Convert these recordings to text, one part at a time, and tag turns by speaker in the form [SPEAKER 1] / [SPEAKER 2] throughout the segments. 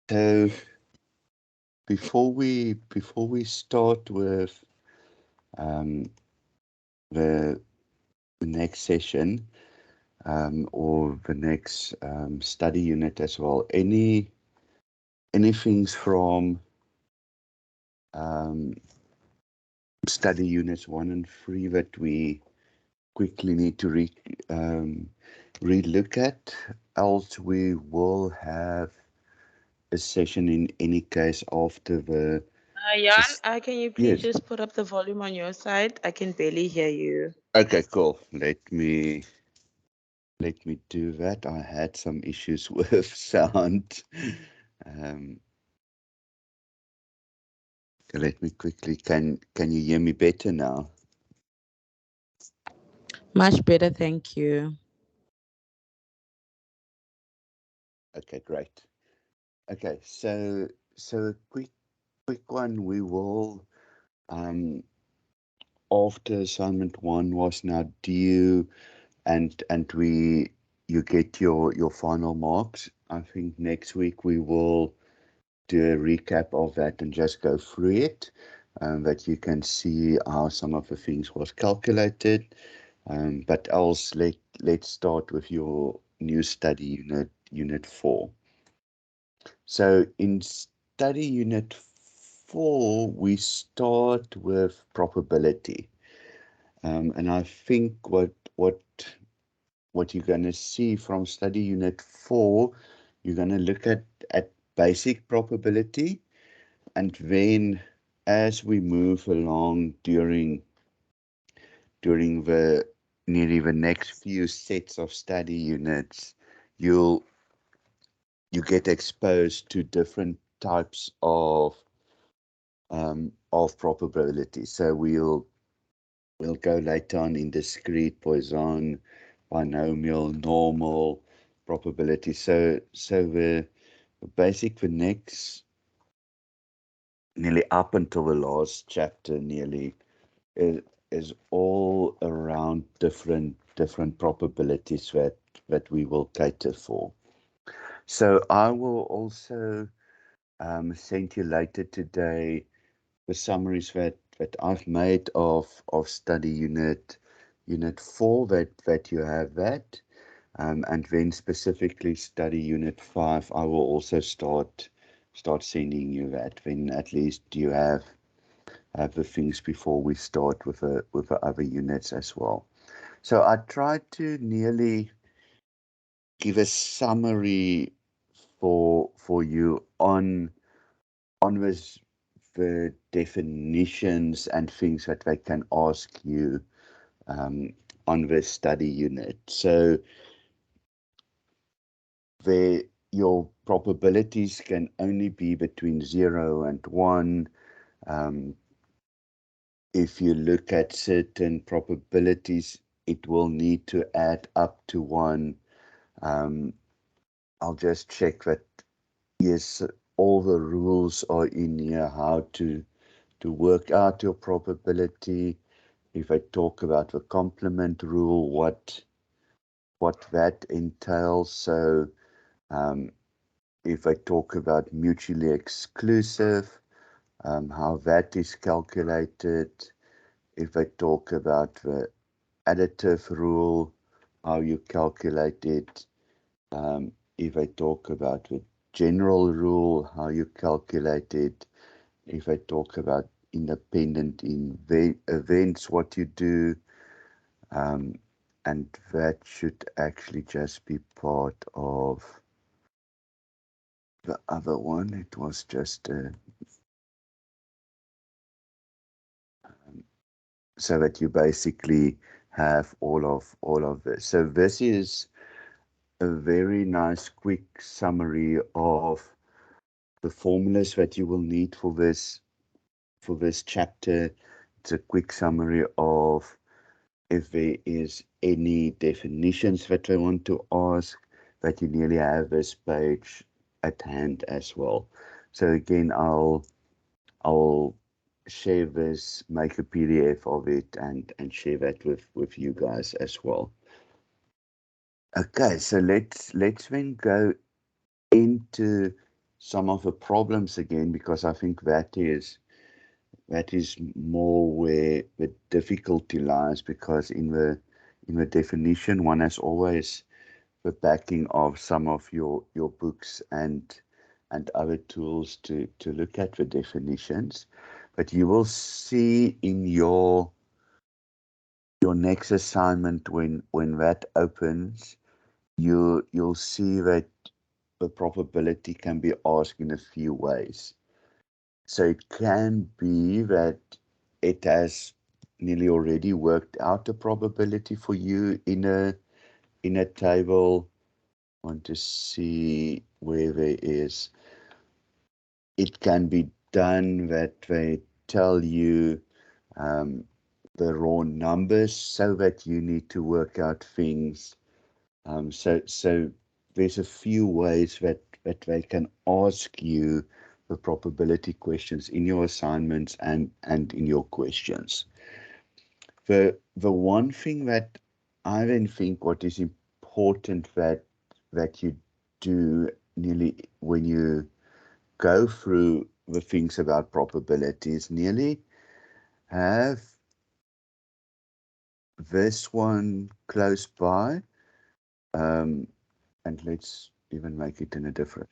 [SPEAKER 1] So before we start with the next session or the next study unit as well, anything from study units 1 and 3 that we quickly need to relook at, else we will have a session in any case after the
[SPEAKER 2] Jan, can you please
[SPEAKER 1] yes.
[SPEAKER 2] just put up the volume on your side? I can barely hear you.
[SPEAKER 1] Okay, cool. Let me do that. I had some issues with sound. Um, let me quickly. Can you hear me better now?
[SPEAKER 2] Much better, thank you.
[SPEAKER 1] Okay, great. Okay, so a quick one. We will after assignment 1 was now due, and you get your final marks. I think next week we will do a recap of that and just go through it, that you can see how some of the things was calculated. But else, let's start with your new study unit 4. So in study unit 4, we start with probability. And I think what you're going to see from study unit 4, you're going to look at basic probability, and then as we move along during the nearly the next few sets of study units, you get exposed to different types of probability. So we'll go later on in discrete, Poisson, binomial, normal probability. So the basic, the next nearly up until the last chapter, nearly is all around different probabilities that we will cater for. So I will also send you later today the summaries that I've made of study unit 4, that you have that, and then specifically study unit 5. I will also start sending you that. Then at least you have the things before we start with the other units as well. So I tried to nearly give a summary for you on this, the definitions and things that they can ask you on this study unit. So your probabilities can only be between 0 and 1. If you look at certain probabilities, it will need to add up to 1. I'll just check that, yes, all the rules are in here, how to work out your probability. If I talk about the complement rule, what that entails. So if I talk about mutually exclusive, how that is calculated. If I talk about the additive rule, how you calculate it. If I talk about the general rule, how you calculate it. If I talk about independent events, what you do. And that should actually just be part of the other one. It was just so that you basically have all of this. So this is a very nice quick summary of the formulas that you will need for this chapter. It's a quick summary of if there is any definitions that I want to ask, that you nearly have this page at hand as well. So again, I'll share this, make a PDF of it, and share that with you guys as well. Okay, so let's then go into some of the problems again, because I think that is more where the difficulty lies, because in the definition one has always the backing of some of your books and other tools to look at the definitions. But you will see in your next assignment, when that opens, you'll see that the probability can be asked in a few ways. So it can be that it has nearly already worked out a probability for you in a table. I want to see where there is. It can be done that they tell you the raw numbers, so that you need to work out things. So there's a few ways that they can ask you the probability questions in your assignments and in your questions. The one thing that I then think what is important that you do nearly when you go through the things about probabilities, nearly have this one close by, and let's even make it in a different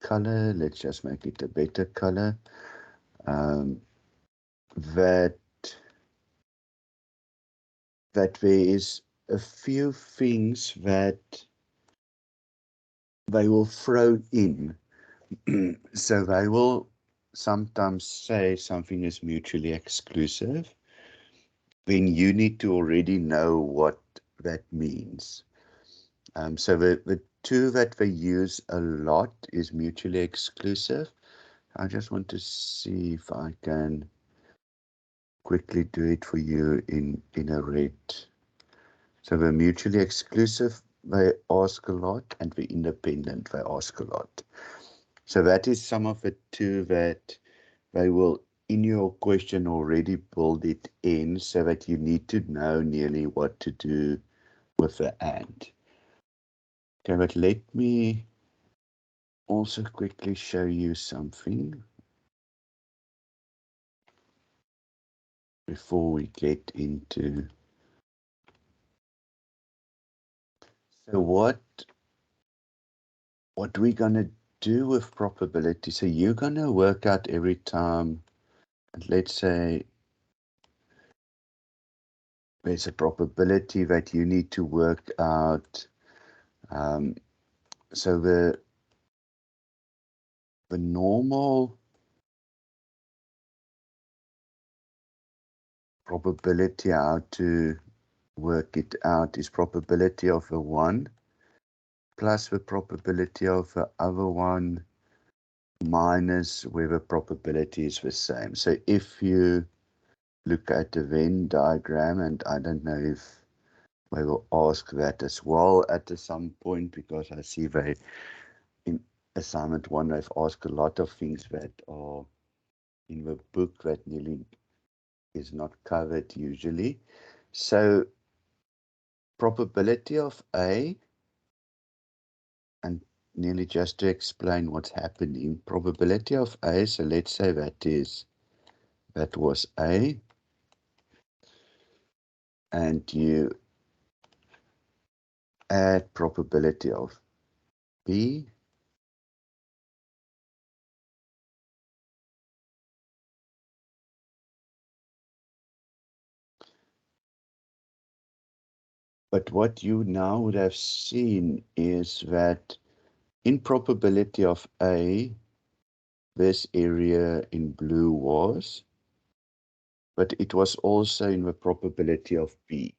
[SPEAKER 1] color. Let's just make it a better color. That there is a few things that they will throw in. So they will sometimes say something is mutually exclusive. Then you need to already know what that means. So the two that they use a lot is mutually exclusive. I just want to see if I can quickly do it for you in a red. So the mutually exclusive, they ask a lot, and the independent, they ask a lot. So that is some of the two that they will, in your question, already build it in, so that you need to know nearly what to do with the and. Okay, but let me also quickly show you something before we get into. So what we're gonna do with probability? So you're gonna work out every time, and let's say there's a probability that you need to work out. So the normal probability, how to work it out, is probability of the one plus the probability of the other one minus where the probability is the same. So if you look at the Venn diagram, and I don't know if we will ask that as well at some point, because I see they in assignment 1 they've asked a lot of things that are in the book that nearly is not covered usually. So probability of A, and nearly just to explain what's happening, probability of A, so let's say that was A, and you add probability of B, but what you now would have seen is that in probability of A, this area in blue was, but it was also in the probability of B.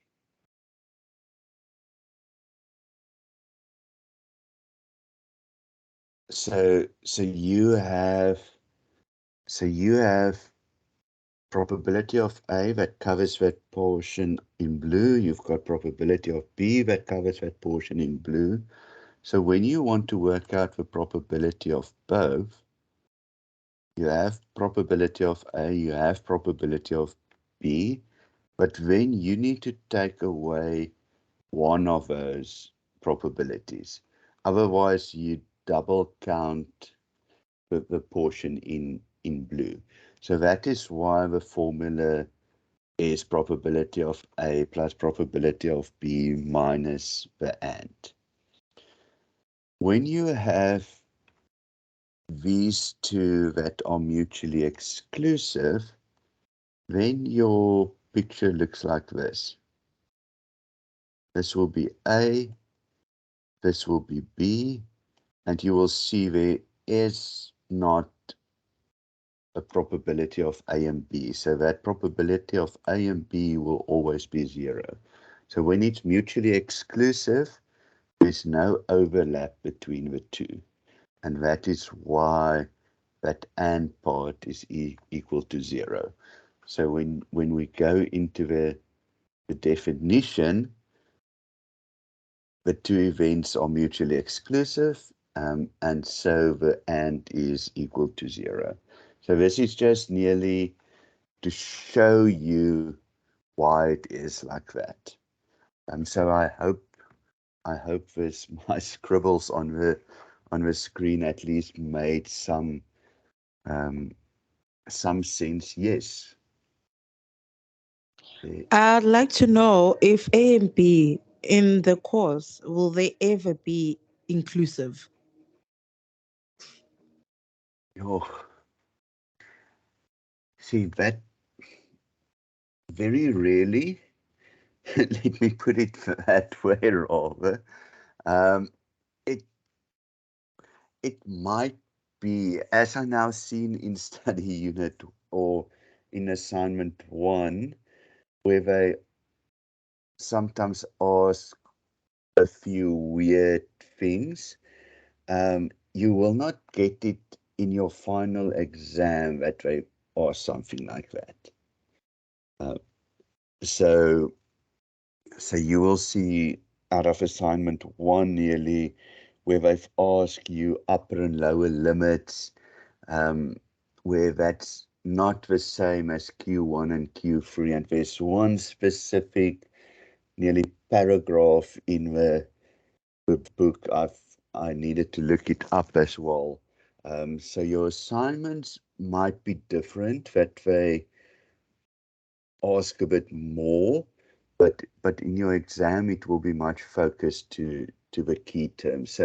[SPEAKER 1] So you have probability of A that covers that portion in blue. You've got probability of B that covers that portion in blue. So when you want to work out the probability of both, you have probability of A, you have probability of B, but then you need to take away one of those probabilities. Otherwise, you double count the portion in blue. So that is why the formula is probability of A plus probability of B minus the AND. When you have these two that are mutually exclusive, then your picture looks like this. This will be A, this will be B, and you will see there is not a probability of A and B. So that probability of A and B will always be 0. So when it's mutually exclusive, there's no overlap between the two. And that is why that AND part is equal to 0. So when we go into the definition, the two events are mutually exclusive, and so the AND is equal to 0. So this is just nearly to show you why it is like that. So I hope this my scribbles on the screen at least made some sense. Yes.
[SPEAKER 2] I'd like to know if A and B in the course, will they ever be inclusive?
[SPEAKER 1] Oh, see that very rarely. Let me put it that way, rather. Um, it might be, as I now seen in study unit or in assignment 1, where they sometimes ask a few weird things. You will not get it in your final exam that they ask something like that. Uh, so you will see out of assignment 1 nearly where they've asked you upper and lower limits, where that's not the same as Q1 and Q3, and there's one specific nearly paragraph in the book. I needed to look it up as well. So your assignments might be different, that they ask a bit more, but in your exam it will be much focused to the key terms.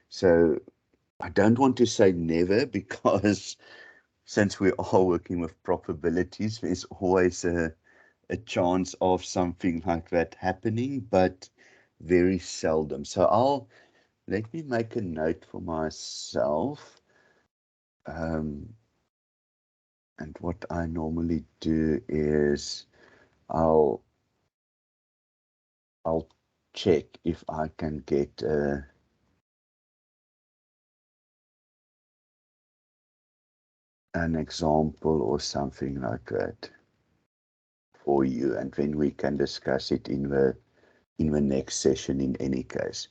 [SPEAKER 1] So I don't want to say never, because since we are working with probabilities, there's always a chance of something like that happening, but very seldom. So let me make a note for myself. And what I normally do is I'll check if I can get an example or something like that for you, and then we can discuss it in the next session in any case.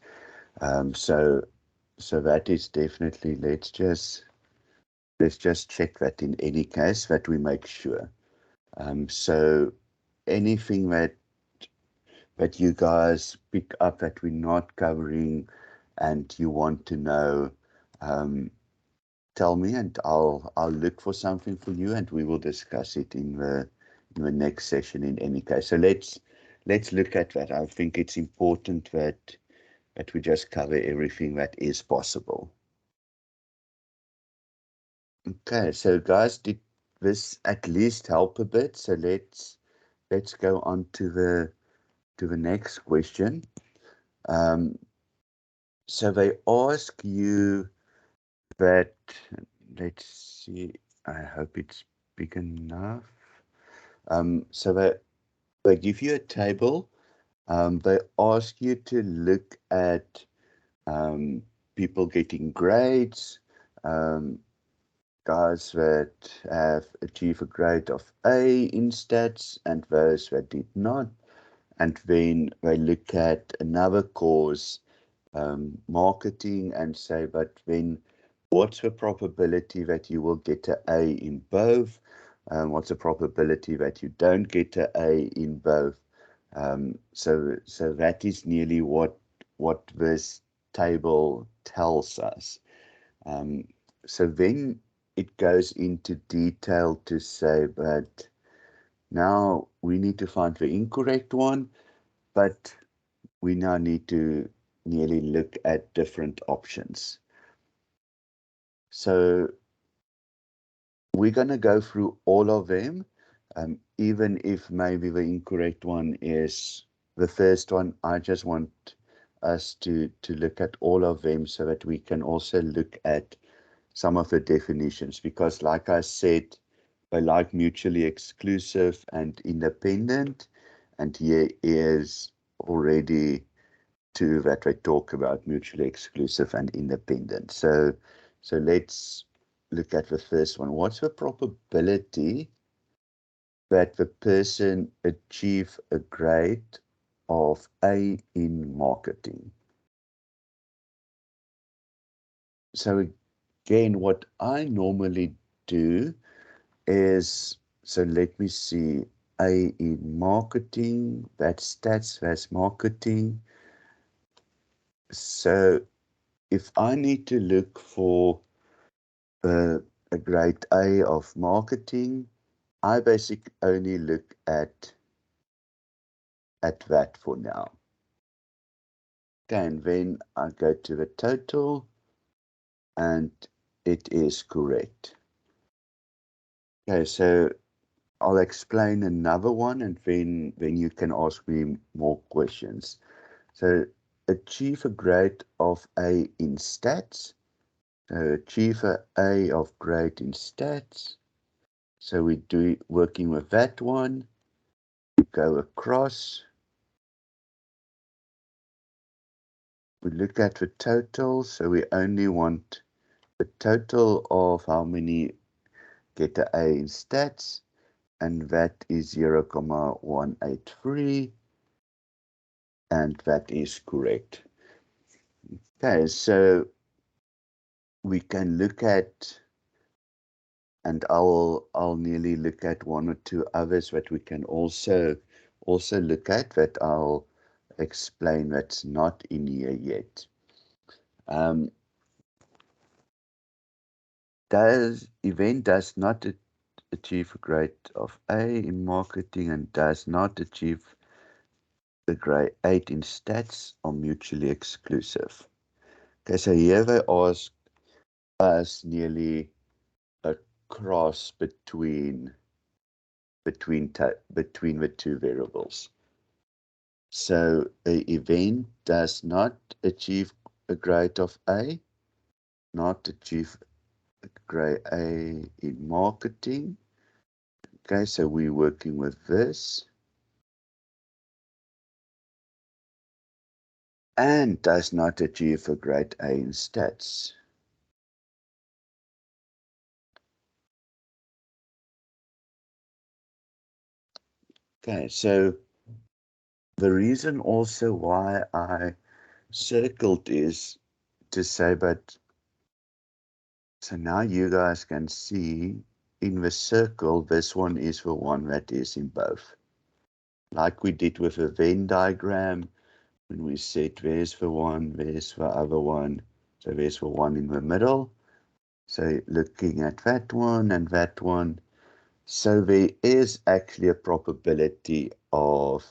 [SPEAKER 1] So that is definitely, let's just check that in any case, that we make sure. So anything that you guys pick up that we're not covering and you want to know, tell me, and I'll look for something for you, and we will discuss it in the next session in any case. So let's look at that. I think it's important that we just cover everything that is possible. Okay, so guys, did this at least help a bit? So let's go on to the next question. So they ask you that, let's see, I hope it's big enough. So they give you a table. They ask you to look at people getting grades, guys that have achieved a grade of A in stats and those that did not. And then they look at another course, marketing, and say, but then what's the probability that you will get an A in both? What's the probability that you don't get an A in both? So that is nearly what this table tells us. so then it goes into detail to say, but now we need to find the incorrect one, but we now need to nearly look at different options. So we're going to go through all of them, even if maybe the incorrect one is the first one. I just want us to look at all of them so that we can also look at some of the definitions, because like I said, I like mutually exclusive and independent, and here is already two that we talk about, mutually exclusive and independent. So let's look at the first one. What's the probability that the person achieve a grade of A in marketing? So again, what I normally do is, so let me see, A in marketing, that's stats, that's marketing. So if I need to look for a grade A of marketing, I basically only look at that for now. Okay, and then I go to the total, and it is correct. Okay, so I'll explain another one, and then you can ask me more questions. So achieve a grade of A in stats. So achieve a A of grade in stats. So we do working with that one. We go across. We look at the total. So we only want the total of how many get an A in stats, and that is 0,183, and that is correct. Okay, so we can look at, and I'll nearly look at one or two others that we can also look at, that I'll explain that's not in here yet. Event does not achieve a grade of A in marketing and does not achieve the grade 8 in stats are mutually exclusive. Okay, so here they ask us nearly a cross between the two variables. So an event does not achieve a grade of A, not achieve a grade A in marketing. Okay, so we're working with this. And does not achieve a grade A in stats. Okay, so the reason also why I circled is to say, but so now you guys can see in the circle, this one is the one that is in both. Like we did with a Venn diagram, when we said there's the one, there's the other one, so there's the one in the middle. So looking at that one and that one, so there is actually a probability of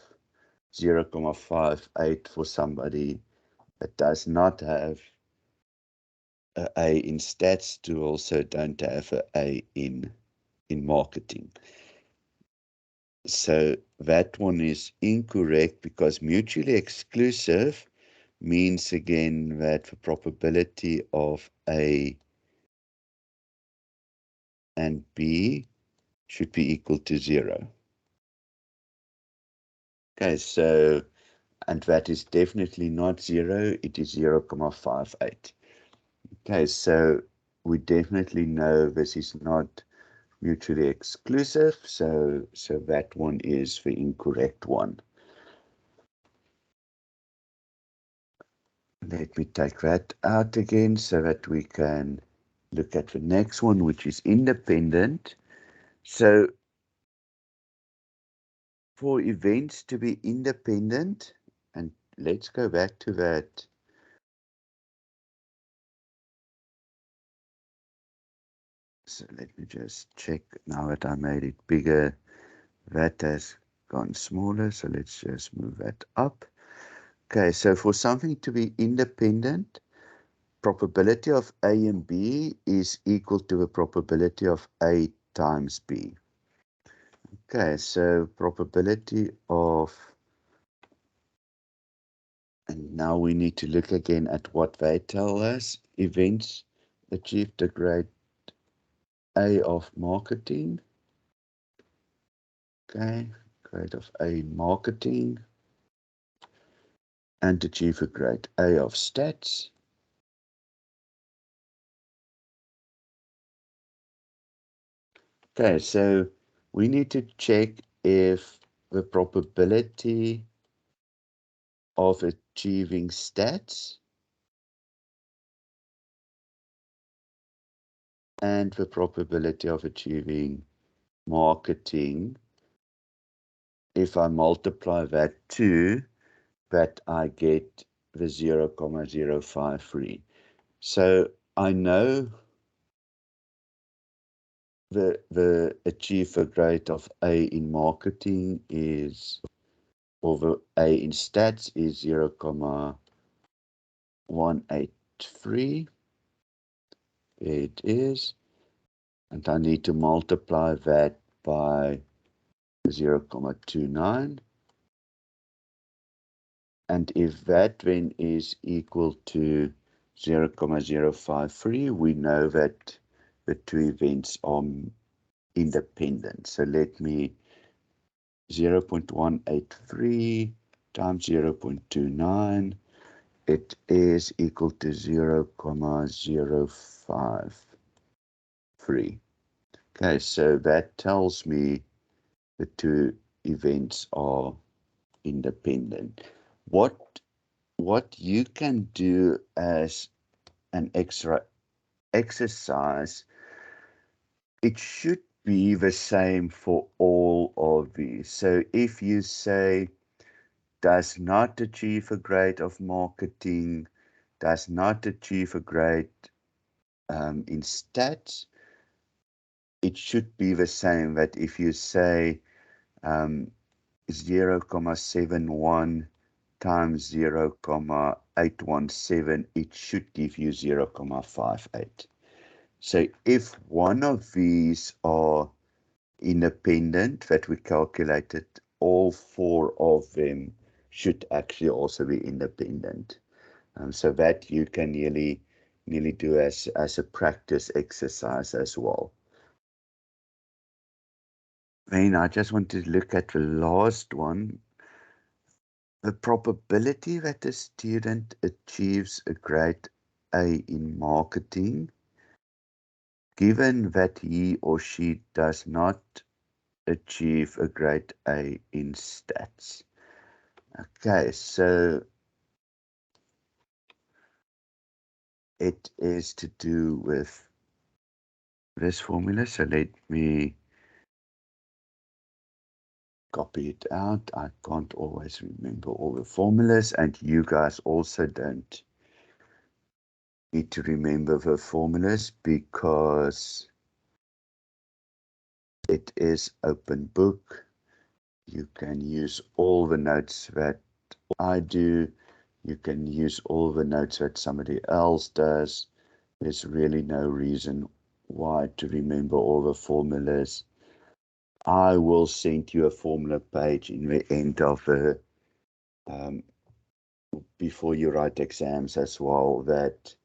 [SPEAKER 1] 0,58 for somebody that does not have an A in stats to also don't have an A in marketing. So that one is incorrect, because mutually exclusive means again that the probability of A and B should be equal to 0. Okay, so, and that is definitely not 0, it is 0,58. Okay, so we definitely know this is not mutually exclusive, so that one is the incorrect one. Let me take that out again so that we can look at the next one, which is independent. So for events to be independent, and let's go back to that So let me just check now that I made it bigger. That has gone smaller, so let's just move that up. Okay, so for something to be independent, probability of A and B is equal to the probability of A times B. Okay, so probability of, and now we need to look again at what they tell us. Events achieved a grade A of marketing. Okay, grade of A in marketing. And achieve a grade A of stats. Okay, so we need to check if the probability of achieving stats and the probability of achieving marketing, if I multiply that to that, I get the 0,053. So I know the achiever grade of A in marketing is, or the A in stats is 0,183. It is, and I need to multiply that by 0,29. And if that then is equal to 0,053, we know that the two events are independent. So let me 0.183 times 0.29, it is equal to 0,053. Okay, so that tells me the two events are independent. What you can do as an extra exercise, it should be the same for all of these. So if you say does not achieve a grade of marketing, does not achieve a grade in stats, it should be the same. That if you say 0,71 times 0,817, it should give you 0,58. So if one of these are independent that we calculated, all four of them should actually also be independent. So that you can nearly do as a practice exercise as well. Then I just want to look at the last one. The probability that a student achieves a grade A in marketing, given that he or she does not achieve a grade A in stats. Okay, so it is to do with this formula. So let me copy it out. I can't always remember all the formulas, and you guys also don't need to remember the formulas because it is open book. You can use all the notes that I do. You can use all the notes that somebody else does. There's really no reason why to remember all the formulas. I will send you a formula page in the end of the before you write exams as well that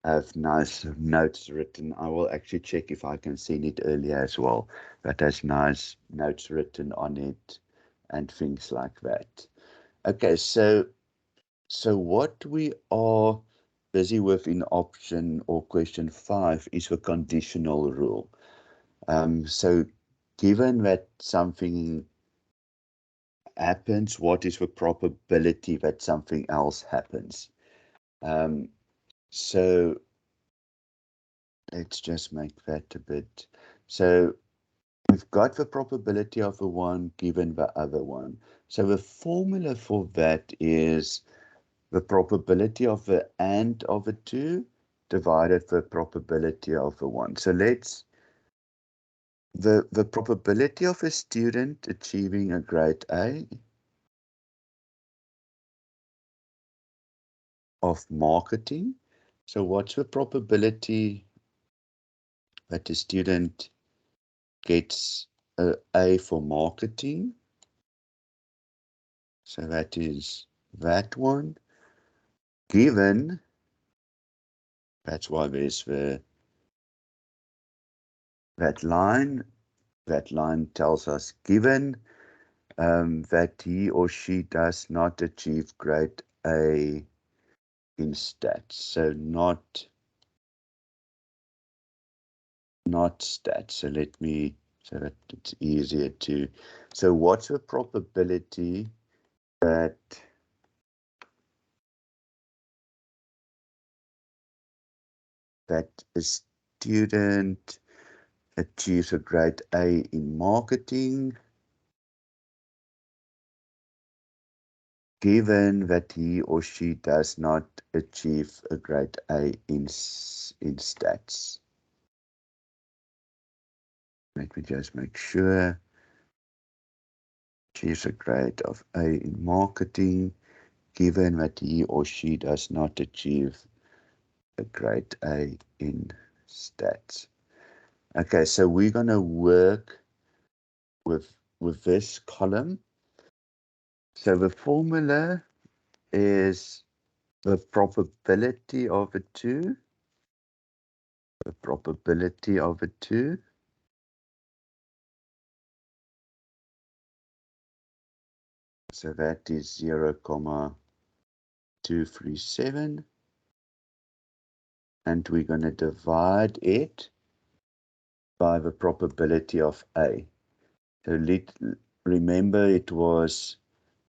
[SPEAKER 1] have nice notes written. I will actually check if I can send it earlier as well. That has nice notes written on it and things like that. Okay, so what we are busy with in option or question 5 is the conditional rule. So given that something happens, what is the probability that something else happens? So let's just make that a bit. So we've got the probability of the one given the other one. So the formula for that is the probability of the and of the two divided the probability of the one. So let's the probability of a student achieving a grade A of marketing. So what's the probability that a student gets a A for marketing? So that is that one, given, that's why there's that line tells us given that he or she does not achieve grade A in stats. So not stats. So so that it's easier to, so what's the probability that a student achieves a grade A in marketing, given that he or she does not achieve a grade A in stats? Let me just make sure. Achieves a grade of A in marketing, given that he or she does not achieve a grade A in stats. Okay, so we're going to work with this column. So the formula is the probability of a 2, the probability of a 2, so that is 0,237, and we're going to divide it by the probability of A. So remember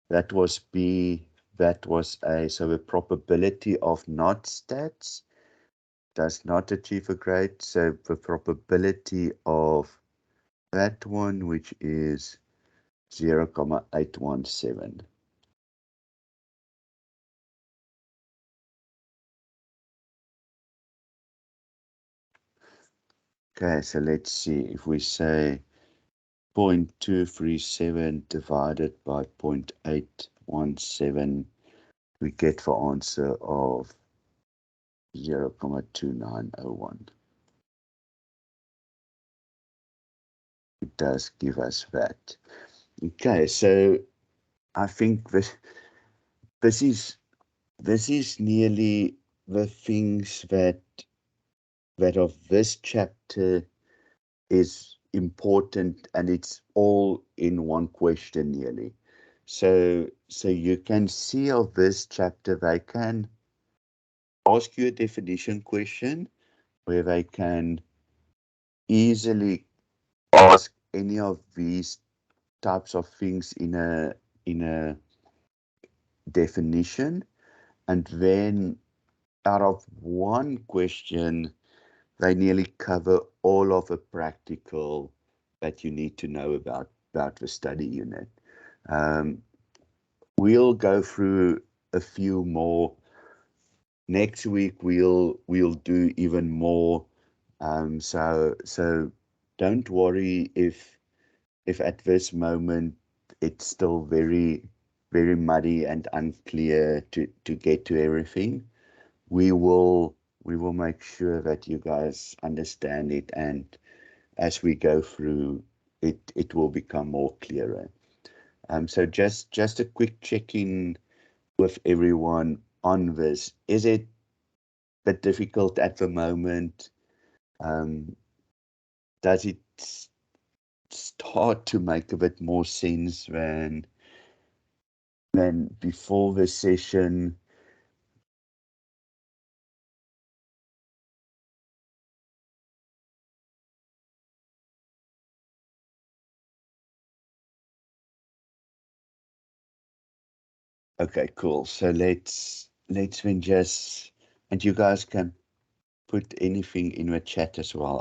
[SPEAKER 1] that was B, that was A, so the probability of not stats does not achieve a grade, so the probability of that one, which is 0,817. Okay, so let's see if we say 0.237 divided by 0.817, we get the answer of 0,2901. It does give us that. Okay, so I think this is nearly the things that of this chapter is important, and it's all in one question nearly. So you can see of this chapter, they can ask you a definition question where they can easily ask any of these types of things in a definition, and then out of one question they nearly cover all of the practical that you need to know about the study unit. We'll go through a few more next week. We'll do even more. So don't worry if at this moment it's still very muddy and unclear to get to everything. We will make sure that you guys understand it, and as we go through it, it will become more clearer. So just a quick check-in with everyone on this. Is it a bit difficult at the moment? Does it start to make a bit more sense than before the session? Okay, cool. So let's then just, and you guys can put anything in the chat as well.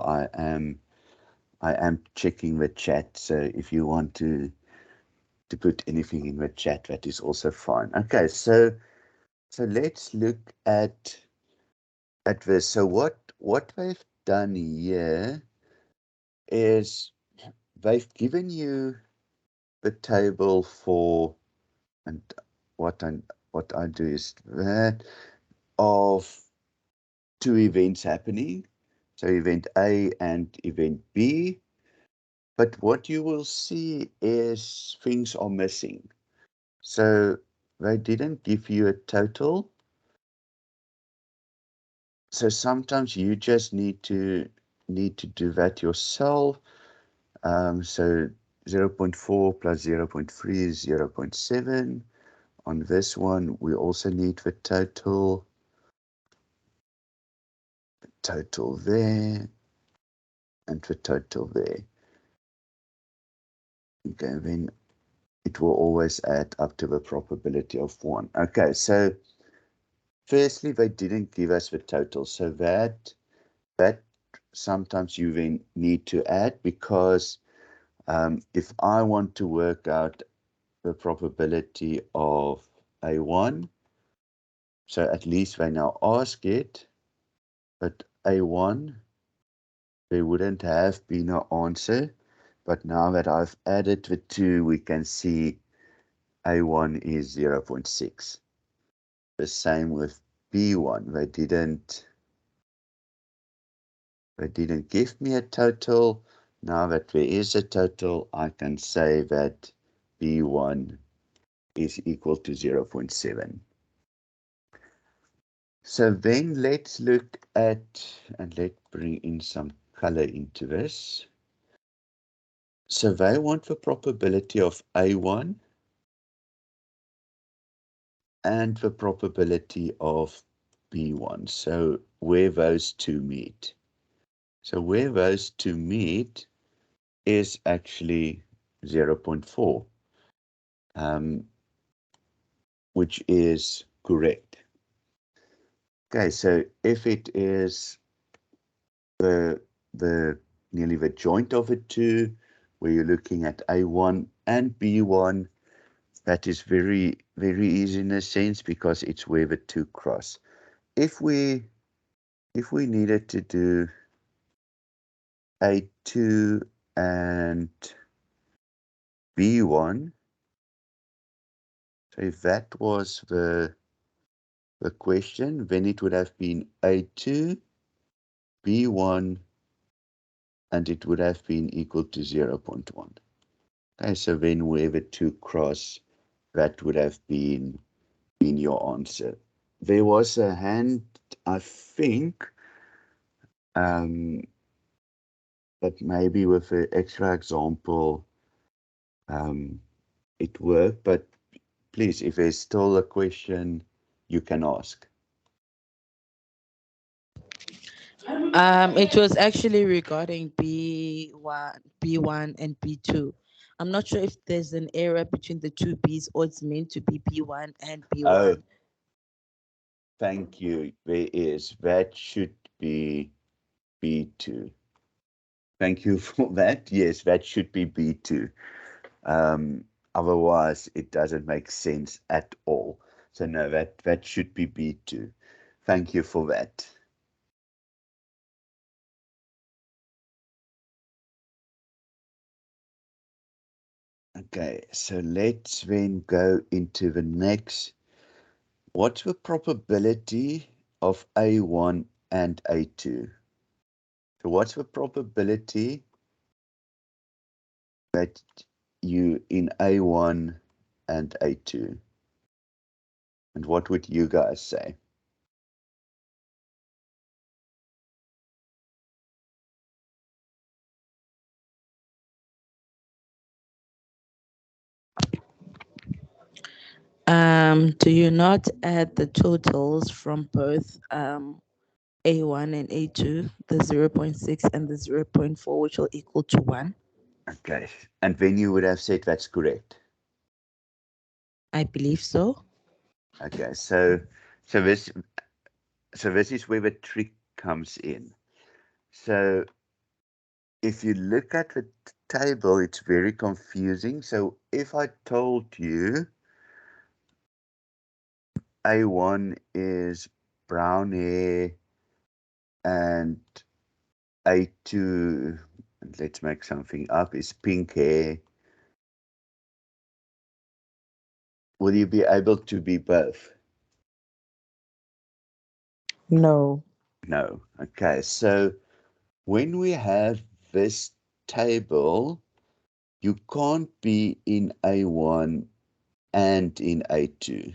[SPEAKER 1] I am checking the chat, so if you want to put anything in the chat, that is also fine. Okay, so let's look at this. So what they've done here is they've given you the table for, and what I do is that of two events happening, so event A and event B. But what you will see is things are missing. So they didn't give you a total. So sometimes you just need to do that yourself. So 0.4 plus 0.3 is 0.7. On this one, we also need the total there, and the total there. Okay, then it will always add up to the probability of 1. Okay, so firstly, they didn't give us the total, so that sometimes you then need to add, because if I want to work out the probability of A1, so at least they now ask it, but A1, there wouldn't have been an answer, but now that I've added the 2, we can see A1 is 0.6. The same with B1. They didn't give me a total. Now that there is a total, I can say that B1 is equal to 0.7. So then let's look at, and let's bring in some color into this. So they want the probability of A1 and the probability of B1. So where those two meet. So where those two meet is actually 0.4, which is correct. Okay, so if it is the nearly the joint of the two, where you're looking at A1 and B1, that is very, very easy in a sense, because it's where the two cross. If we needed to do A2 and B1, so if that was the question, then it would have been A2, B1, and it would have been equal to 0.1. Okay, so then where the two cross, that would have been your answer. There was a hand, I think, but maybe with an extra example, it worked. But please, if there's still a question, you can ask.
[SPEAKER 2] It was actually regarding B1 and B2. I'm not sure if there's an error between the two B's, or it's meant to be B1 and
[SPEAKER 1] Oh,
[SPEAKER 2] B1.
[SPEAKER 1] thank you. There is. That should be B2. Thank you for that. Yes, that should be B2. Otherwise, it doesn't make sense at all. So no, that should be B2. Thank you for that. Okay, so let's then go into the next. What's the probability of A1 and A2? So what's the probability that you in A1 and A2? And what would you guys say?
[SPEAKER 2] Do you not add the totals from both A1 and A2, the 0.6 and the 0.4, which will equal to 1?
[SPEAKER 1] Okay, and then you would have said that's correct.
[SPEAKER 2] I believe so.
[SPEAKER 1] Okay, so this is where the trick comes in. So if you look at the table, it's very confusing. So if I told you A1 is brown hair and A2, and let's make something up, is pink hair, will you be able to be both?
[SPEAKER 2] No.
[SPEAKER 1] No. Okay, so when we have this table, you can't be in A1 and in A2.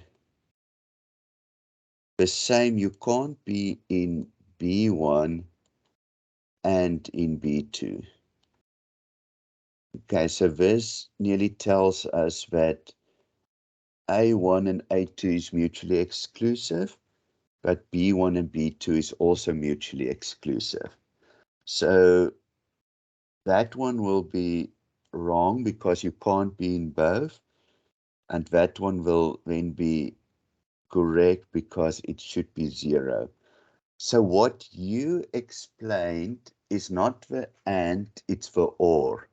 [SPEAKER 1] The same, you can't be in B1 and in B2. Okay, so this nearly tells us that A1 and A2 is mutually exclusive, but B1 and B2 is also mutually exclusive. So that one will be wrong because you can't be in both, and that one will then be correct because it should be 0. So what you explained is not the and, it's the or.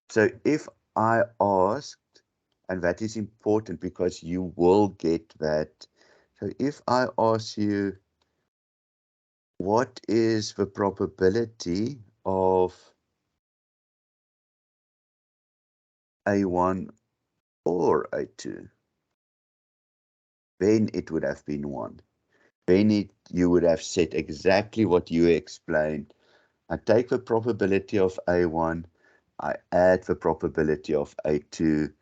[SPEAKER 1] So if I asked, and that is important because you will get that. So if I ask you, what is the probability of A1 or A2? Then it would have been 1. Then you would have said exactly what you explained. I take the probability of A1, I add the probability of A2,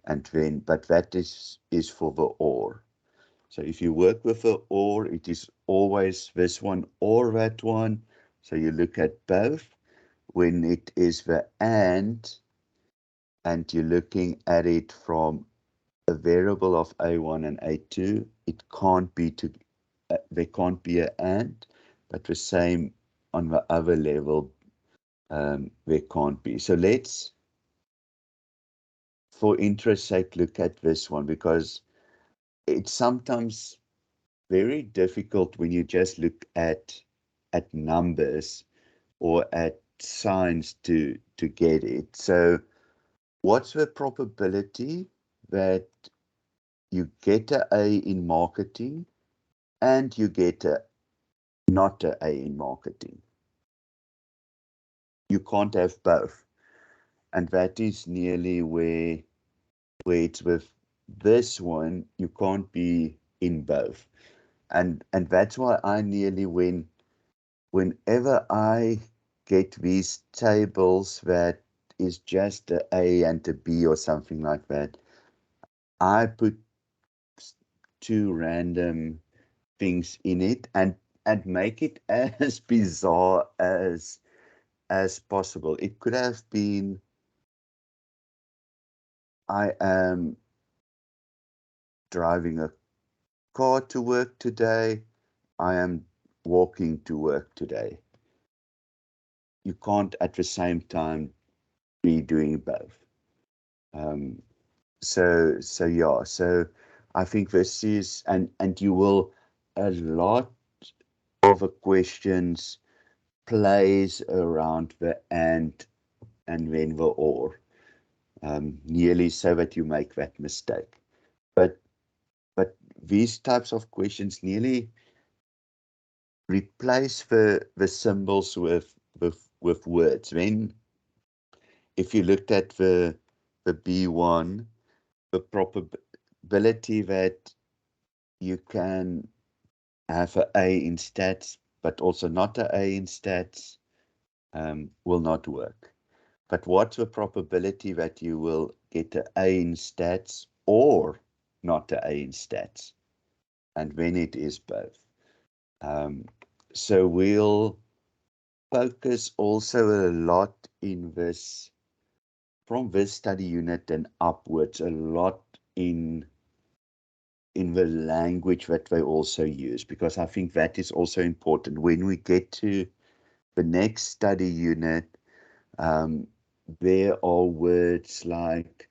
[SPEAKER 1] and then, but that is for the OR. So if you work with the OR, it is always this one or that one. So you look at both. When it is the and you're looking at it from a variable of A1 and A2, it can't be there can't be an and, but the same on the other level, there can't be. So let's, for interest's sake, look at this one because it's sometimes very difficult when you just look at numbers or at signs to get it. So what's the probability that you get an A in marketing and you get not an A in marketing? You can't have both. And that is nearly where it's with this one, you can't be in both. And that's why I nearly whenever I get these tables that is just a A and a B or something like that, I put 2 random things in it and make it as bizarre as possible. It could have been, I am driving a car to work today, I am walking to work today. You can't at the same time be doing both. So yeah, so I think this is, and you will, a lot of the questions plays around the and then the or, nearly so that you make that mistake. But these types of questions nearly replace the symbols with words. When, if you looked at the B1, the probability that you can have an A in stats, but also not an A in stats, will not work. But what's the probability that you will get an A in stats or not an A in stats? And when it is both. So we'll focus also a lot in this, from this study unit and upwards, a lot in the language that they also use, because I think that is also important. When we get to the next study unit, there are words like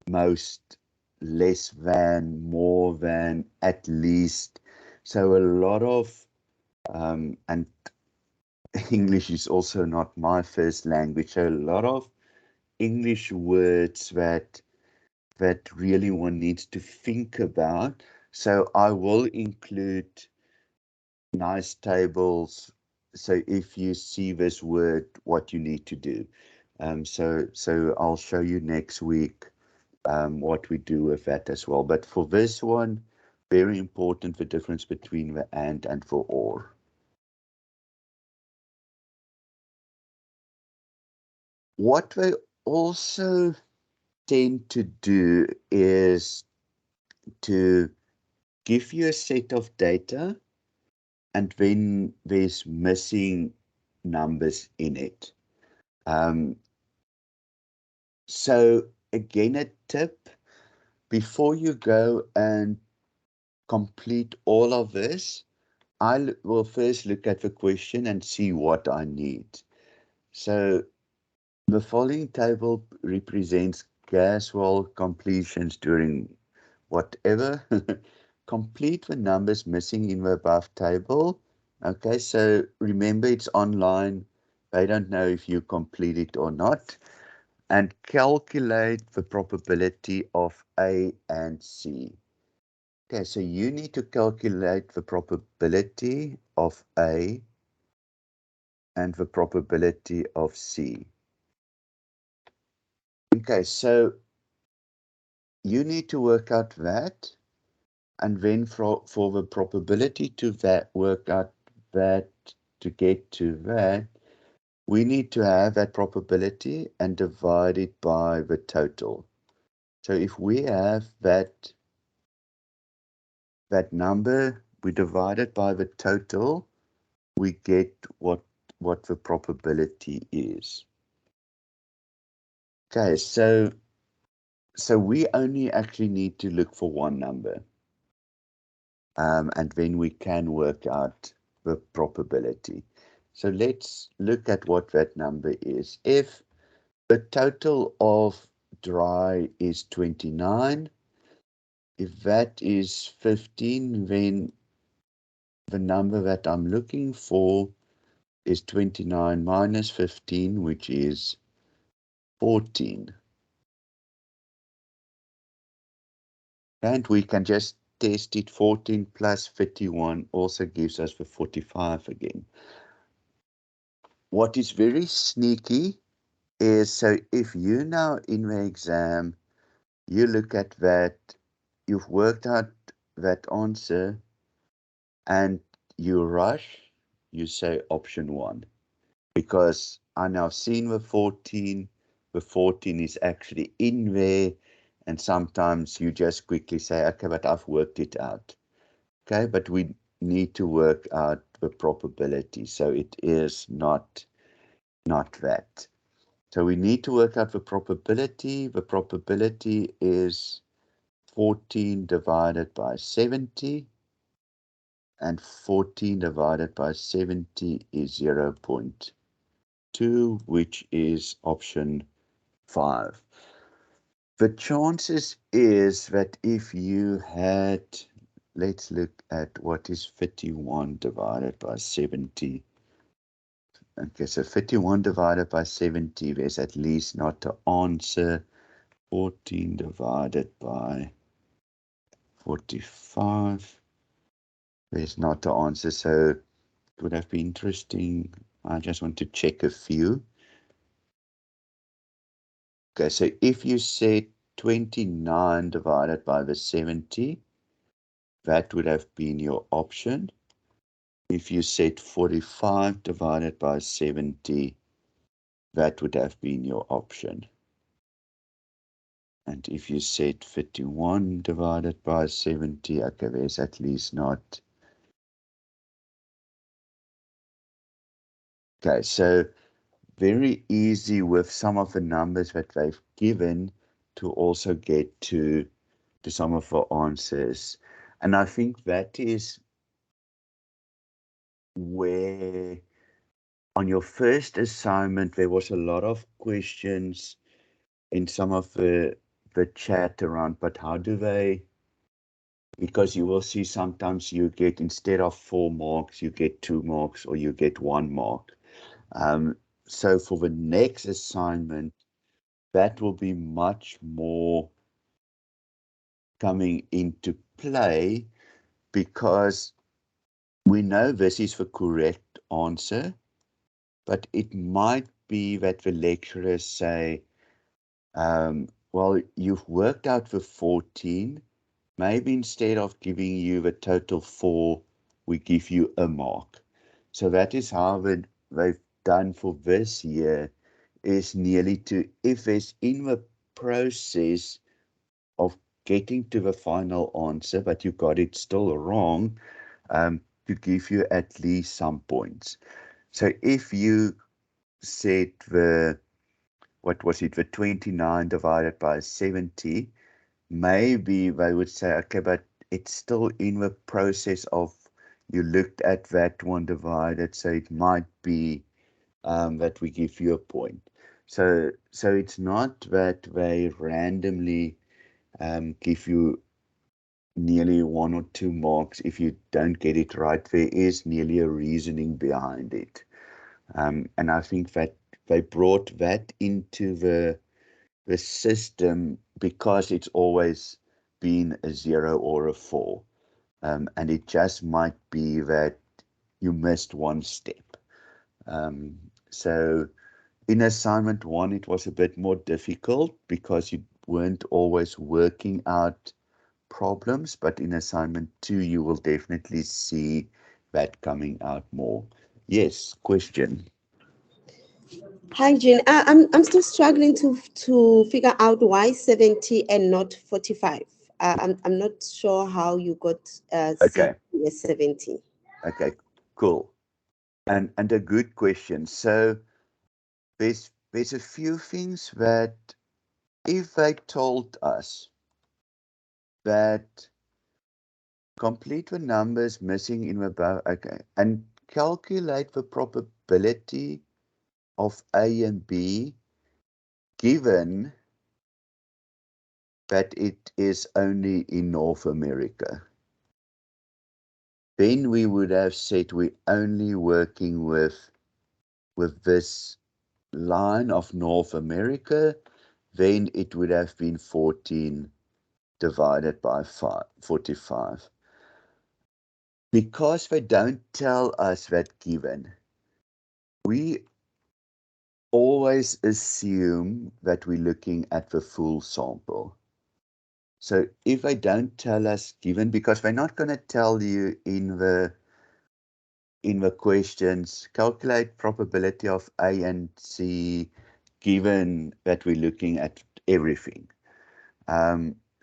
[SPEAKER 1] most, less than, more than, at least. So a lot of, and English is also not my first language, so a lot of English words that really one needs to think about. So I will include nice tables. So if you see this word, what you need to do. So I'll show you next week what we do with that as well. But for this one, very important, the difference between the and for or. What they also tend to do is to give you a set of data and then there's missing numbers in it. So again, a tip, before you go and complete all of this, I will first look at the question and see what I need. So the following table represents gas well completions during whatever. Complete the numbers missing in the above table. Okay, so remember it's online. They don't know if you complete it or not. And calculate the probability of A and C. Okay, so you need to calculate the probability of A and the probability of C. Okay, so you need to work out that, and then for the probability to that, work out that to get to that, we need to have that probability and divide it by the total. So if we have that number, we divide it by the total, we get what the probability is. Okay, so we only actually need to look for one number, and then we can work out the probability. So let's look at what that number is. If the total of dry is 29, if that is 15, then the number that I'm looking for is 29 minus 15, which is 14. And we can just test it. 14 plus 51 also gives us the 45 again. What is very sneaky is, so if you now in the exam, you look at that, you've worked out that answer, and you rush, you say option 1. Because I now seen the 14 is actually in there, and sometimes you just quickly say, okay, but I've worked it out. Okay, but we need to work out the probability, so it is not that. So we need to work out the probability. The probability is 14 divided by 70, and 14 divided by 70 is 0.2, which is option 5. The chances is that if you had, let's look at what is 51 divided by 70. Okay, so 51 divided by 70, there's at least not the answer. 14 divided by 45, there's not the answer. So it would have been interesting. I just want to check a few. Okay, so if you said 29 divided by the 70, that would have been your option. If you said 45 divided by 70, that would have been your option. And if you said 51 divided by 70, okay, there's at least not. Okay, so very easy with some of the numbers that they've given to also get to some of the answers. And I think that is where on your first assignment, there was a lot of questions in some of the chat around, but how do they, because you will see sometimes you get, instead of 4 marks, you get 2 marks or you get 1 mark. So for the next assignment, that will be much more coming into play, because we know this is the correct answer, but it might be that the lecturers say, well, you've worked out the 14. Maybe instead of giving you the total 4, we give you a mark. So that is how they've done for this year, is nearly to, if there's in the process of getting to the final answer, but you got it still wrong, to give you at least some points. So if you said what was it, the 29 divided by 70, maybe they would say, okay, but it's still in the process of, you looked at that one divided, so it might be that we give you a point. So it's not that they randomly give you nearly 1 or 2 marks if you don't get it right. There is nearly a reasoning behind it. And I think that they brought that into the system because it's always been a 0 or a 4. And it just might be that you missed one step. So in assignment 1, it was a bit more difficult because you weren't always working out problems, but in assignment 2, you will definitely see that coming out more. Yes, question.
[SPEAKER 3] Hi, Jean. I'm still struggling to figure out why 70 and not 45. I'm not sure how you got
[SPEAKER 1] Okay.
[SPEAKER 3] 70.
[SPEAKER 1] Okay, cool. And a good question. So there's a few things that if they told us that complete the numbers missing in the above, okay, and calculate the probability of A and B given that it is only in North America, then we would have said we're only working with this line of North America, then it would have been 14 divided by 45. Because they don't tell us that given, we always assume that we're looking at the full sample. So if they don't tell us given, because they're not going to tell you in the questions, calculate probability of A and C given that we're looking at everything.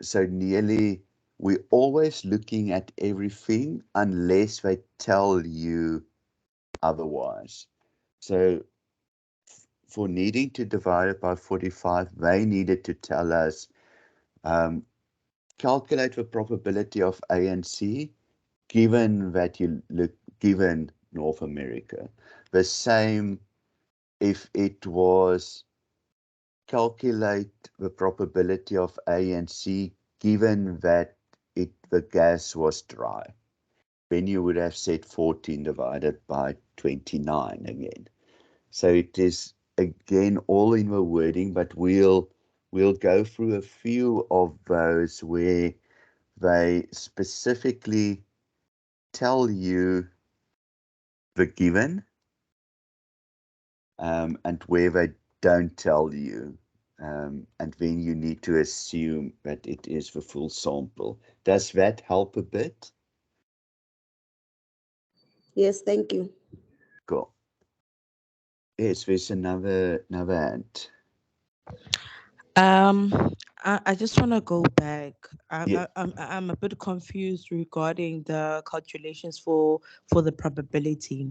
[SPEAKER 1] So nearly, we're always looking at everything unless they tell you otherwise. So for needing to divide it by 45, they needed to tell us, calculate the probability of A and C given that you look, given North America. The same if it was calculate the probability of A and C given that the gas was dry. Then you would have said 14 divided by 29 again. So it is again all in the wording, but we'll go through a few of those where they specifically tell you the given, and where they don't tell you, and then you need to assume that it is the full sample. Does that help a bit?
[SPEAKER 3] Yes, thank you.
[SPEAKER 1] Cool. Yes, there's another hand.
[SPEAKER 2] I just want to go back.
[SPEAKER 1] Yeah.
[SPEAKER 2] I'm a bit confused regarding the calculations for the probability.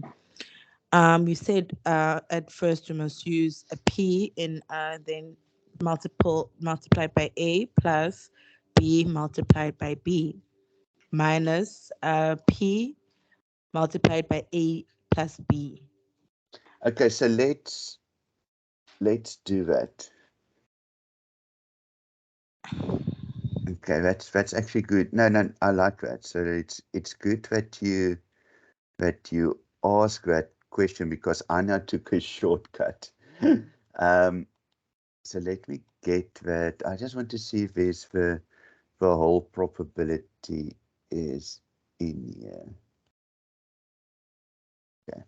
[SPEAKER 2] You said at first you must use a p in then multiplied by a plus b multiplied by b minus p multiplied by a plus b.
[SPEAKER 1] Okay, so let's do that. Okay, that's actually good. No, I like that. So it's good that you ask that question because I now took a shortcut. So let me get that. I just want to see if there's the whole probability is in here. Okay.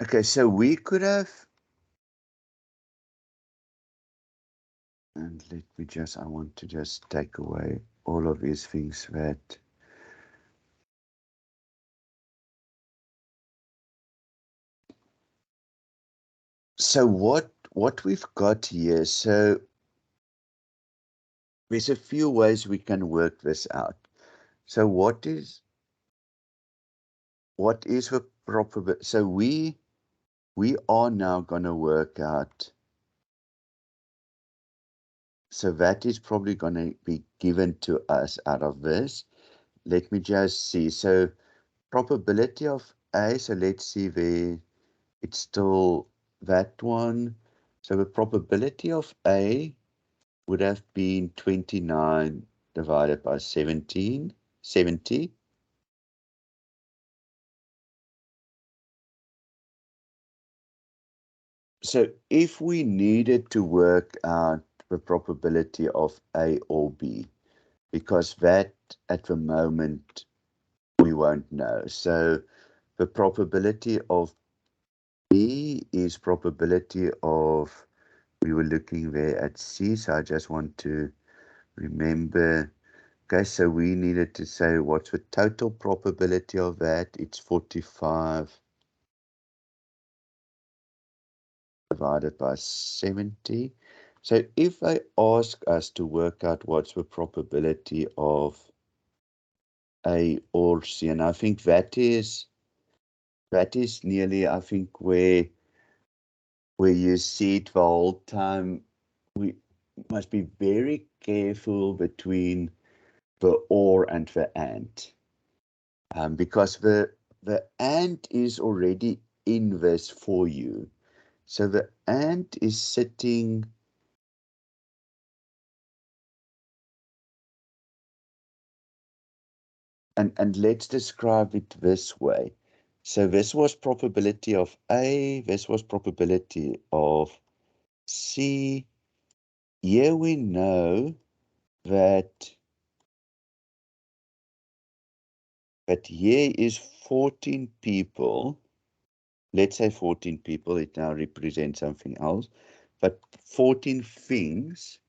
[SPEAKER 1] Okay, so we could have, and let me just, I want to just take away all of these things that, so what we've got here, so there's a few ways we can work this out. So what is the proper, so we are now going to work out, so that is probably going to be given to us out of this. Let me just see. So probability of A, so let's see there, it's still that one. So the probability of A would have been 29 divided by 70. So if we needed to work out the probability of A or B, because that at the moment we won't know. So the probability of B is probability of, we were looking there at C, so I just want to remember. Okay, so we needed to say what's the total probability of that? It's 45 divided by 70. So if they ask us to work out what's the probability of A or C, and I think that is nearly, I think, where you see it the whole time, we must be very careful between the or and the and, because the and is already in this for you. So the and is sitting, and let's describe it this way. So this was probability of A, this was probability of C. Here we know that here is 14 people. Let's say 14 people, it now represents something else, but 14 things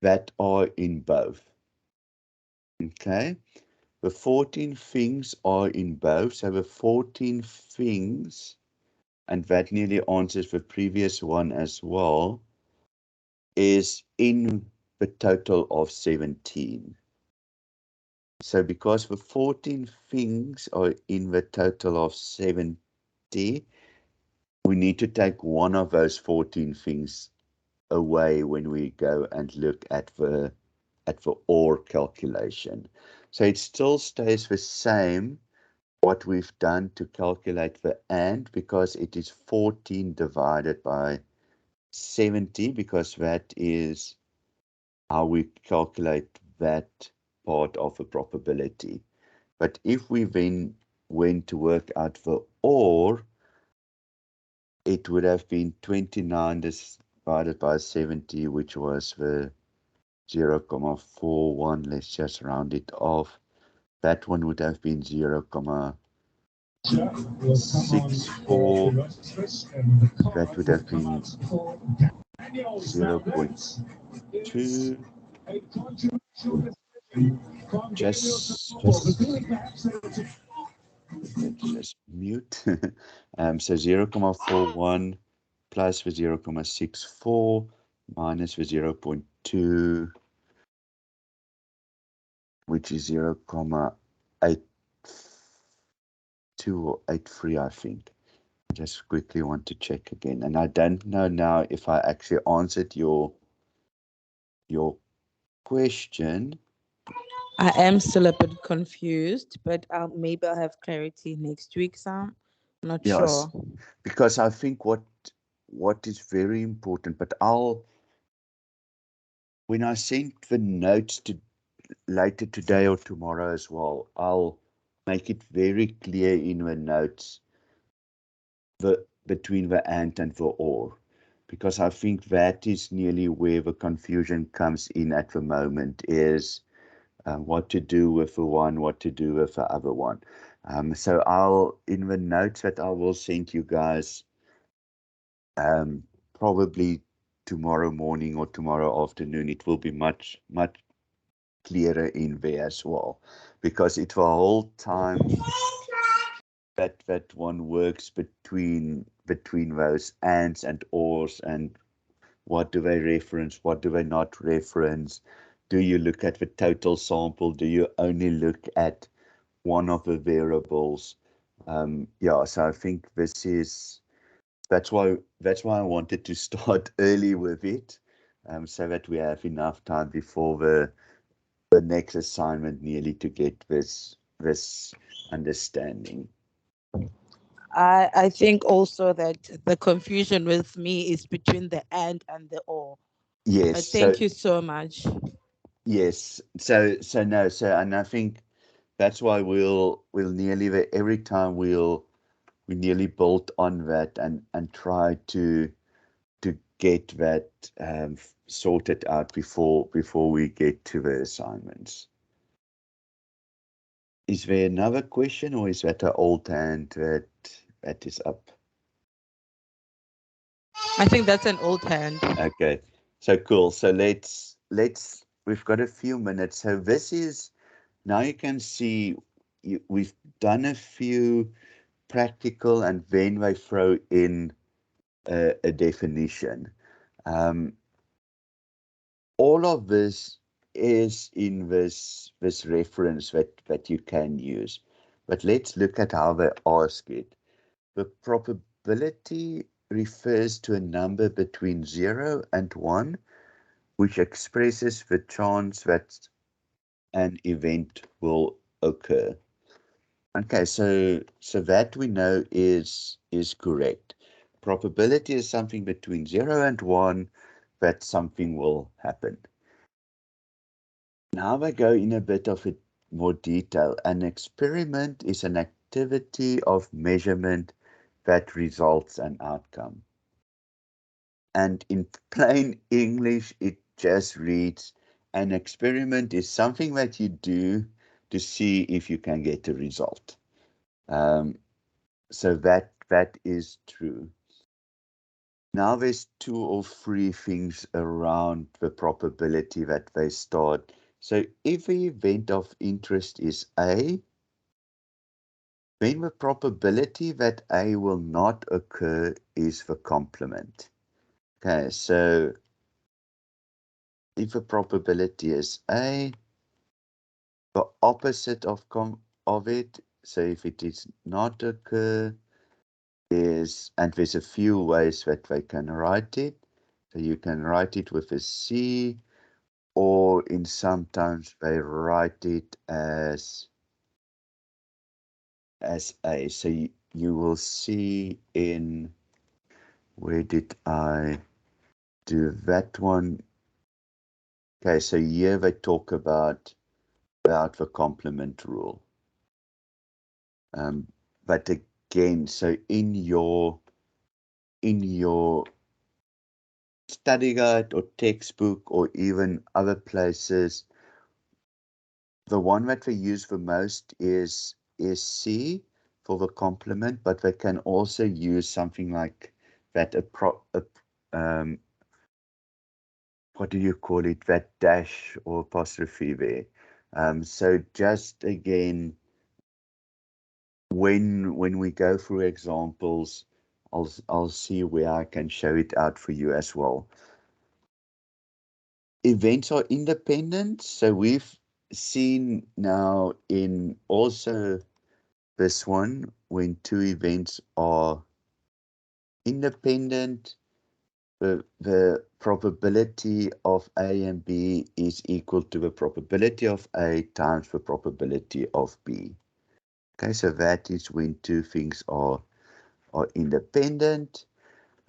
[SPEAKER 1] that are in both. Okay, the 14 things are in both, so the 14 things, and that nearly answers the previous one as well, is in the total of 17. So because the 14 things are in the total of 70, we need to take one of those 14 things away when we go and look at the OR calculation. So it still stays the same what we've done to calculate the AND, because it is 14 divided by 70, because that is how we calculate that part of a probability. But if we then went to work out the OR, it would have been 29 divided by 70, which was the 0.41. Let's just round it off. That one would have been 0.64. That would have been 0.2. Just let's just mute. So 0.41 plus the 0.64 minus the 0.2, which is 0.82 or 83, I think. I just quickly want to check again. And I don't know now if I actually answered your question.
[SPEAKER 2] I am still a bit confused, but maybe I'll have clarity next week, Sam. I'm not
[SPEAKER 1] Yes,
[SPEAKER 2] sure.
[SPEAKER 1] because I think what is very important, but when I send the notes to later today or tomorrow as well, I'll make it very clear in the notes between the and the or, because I think that is nearly where the confusion comes in at the moment, is what to do with the one, what to do with the other one. So I'll, in the notes that I will send you guys, probably tomorrow morning or tomorrow afternoon, it will be much clearer in there as well, because it's the whole time that one works between those ands and ors, and what do they reference, what do they not reference. Do you look at the total sample? Do you only look at one of the variables? Yeah, so I think that's why I wanted to start early with it, so that we have enough time before the next assignment nearly to get this understanding.
[SPEAKER 2] I think also that the confusion with me is between the and the or.
[SPEAKER 1] Yes,
[SPEAKER 2] But
[SPEAKER 1] so
[SPEAKER 2] thank you so much.
[SPEAKER 1] yes, so no, so, and I think that's why we'll nearly every time we nearly build on that and try to get that sorted out before we get to the assignments. Is there another question, or is that an old hand that is up?
[SPEAKER 2] I think that's an old hand.
[SPEAKER 1] Okay, so cool. So let's we've got a few minutes. So this is, now you can see we've done a few practical, and then they throw in a definition. All of this is in this reference that you can use, but let's look at how they ask it. The probability refers to a number between 0 and 1, which expresses the chance that an event will occur. Okay, so that we know is correct. Probability is something between 0 and 1 that something will happen. Now I go in a bit of it more detail. An experiment is an activity of measurement that results an outcome. And in plain English, it just reads, an experiment is something that you do to see if you can get a result. So that is true. Now there's 2 or 3 things around the probability that they start. So if the event of interest is A, then the probability that A will not occur is the complement. Okay, so if the probability is A, the opposite of it, so if it is not occur, is, and there's a few ways that they can write it. So you can write it with a C, or in sometimes they write it as A. So you will see in, where did I do that one? Okay, so here they talk about the complement rule. But again, so in your study guide or textbook or even other places, the one that they use the most is C for the complement, but they can also use something like that, what do you call it, that dash or apostrophe there. So just again, when we go through examples, I'll see where I can show it out for you as well. Events are independent, so we've seen now in also this one, when 2 events are independent, the probability of A and B is equal to the probability of A times the probability of B. Okay, so that is when 2 things are independent.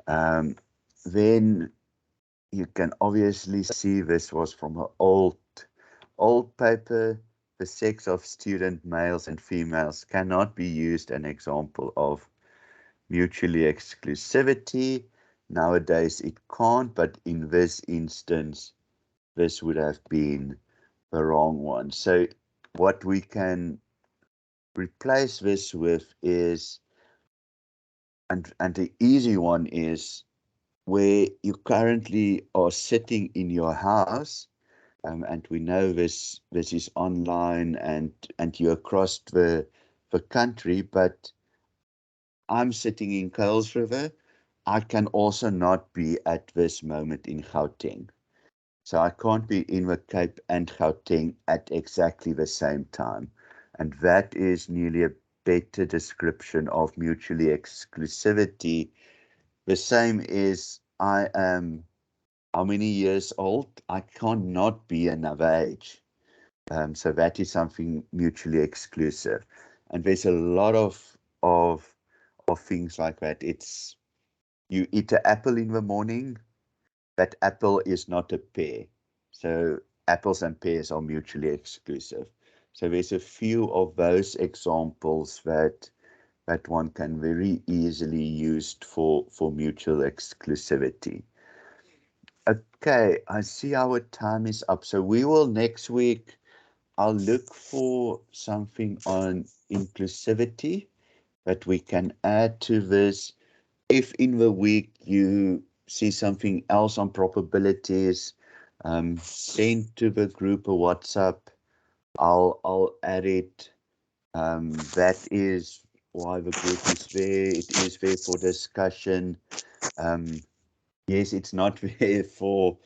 [SPEAKER 1] Then you can obviously see this was from an old paper. The sex of student males and females cannot be used an example of mutually exclusivity. Nowadays it can't, but in this instance, this would have been the wrong one. So what we can replace this with is, and the easy one is where you currently are sitting in your house, and we know this is online and you're across the country, but I'm sitting in Kuils River. I can also not be at this moment in Gauteng. So I can't be in the Cape and Gauteng at exactly the same time. And that is nearly a better description of mutually exclusivity. The same is I am how many years old? I can't not be another age. So that is something mutually exclusive. And there's a lot of things like that. It's you eat an apple in the morning, that apple is not a pear. So apples and pears are mutually exclusive. So there's a few of those examples that one can very easily use for mutual exclusivity. Okay, I see our time is up. So we will next week, I'll look for something on inclusivity that we can add to this. If in the week you see something else on probabilities, send to the group a WhatsApp. I'll add it. That is why the group is there. It is there for discussion. Um, yes, it's not there for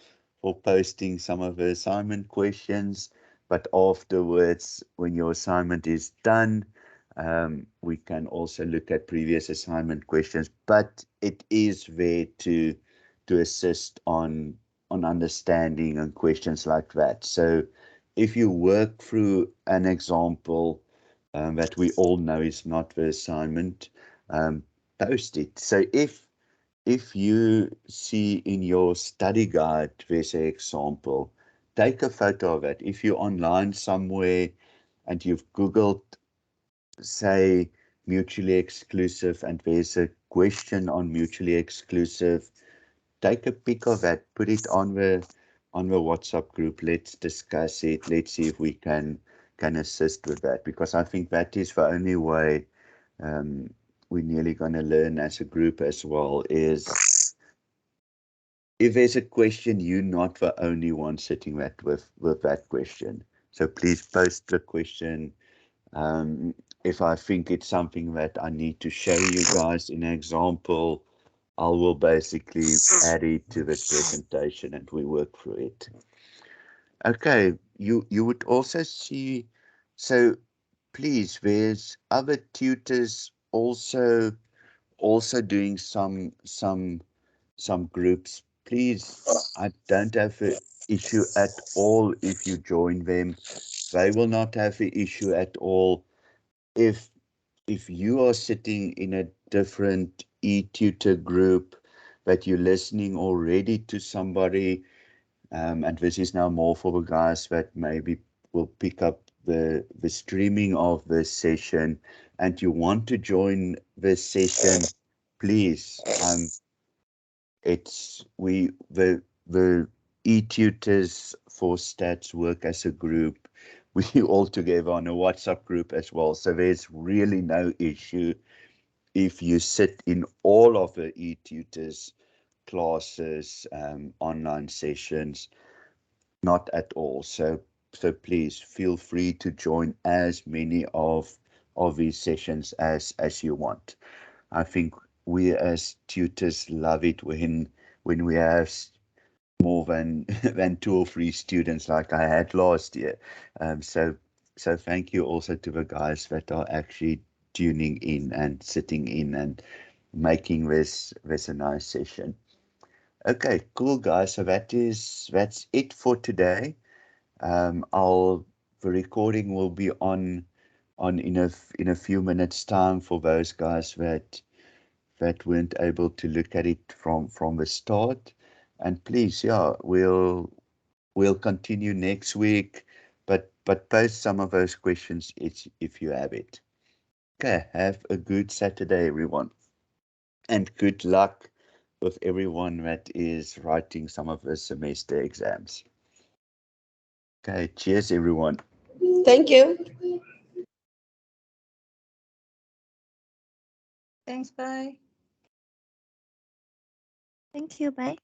[SPEAKER 1] posting some of the assignment questions, but afterwards, when your assignment is done, we can also look at previous assignment questions. But it is there to assist on understanding and questions like that. So if you work through an example that we all know is not the assignment, post it. So if you see in your study guide there's an example, take a photo of it. If you're online somewhere and you've Googled, say, mutually exclusive, and there's a question on mutually exclusive, take a pic of that, put it on the WhatsApp group. Let's discuss it. Let's see if we can assist with that, because I think that is the only way we're nearly going to learn as a group as well, is if there's a question, you're not the only one sitting with that question. So please post the question. If I think it's something that I need to show you guys in an example, I will basically add it to this presentation and we work through it. Okay, you would also see, so please, there's other tutors also doing some groups. Please, I don't have an issue at all if you join them. They will not have an issue at all if you are sitting in a different e-tutor group, that you're listening already to somebody, and this is now more for the guys that maybe will pick up the streaming of this session, and you want to join this session, please. It's the e-tutors for stats work as a group. We all together on a WhatsApp group as well. So there's really no issue if you sit in all of the e-tutors classes, online sessions, not at all. So please feel free to join as many of these sessions as you want. I think we as tutors love it when we have more than than 2 or 3 students like I had last year. So thank you also to the guys that are actually tuning in and sitting in and making this a nice session. Okay, cool guys. So that's it for today. The recording will be on in a few minutes time for those guys that weren't able to look at it from the start. And please, yeah, we'll continue next week, but post some of those questions if you have it. Okay, have a good Saturday, everyone, and good luck with everyone that is writing some of the semester exams. Okay, cheers, everyone.
[SPEAKER 3] Thank you.
[SPEAKER 4] Thanks, bye.
[SPEAKER 5] Thank you. Bye.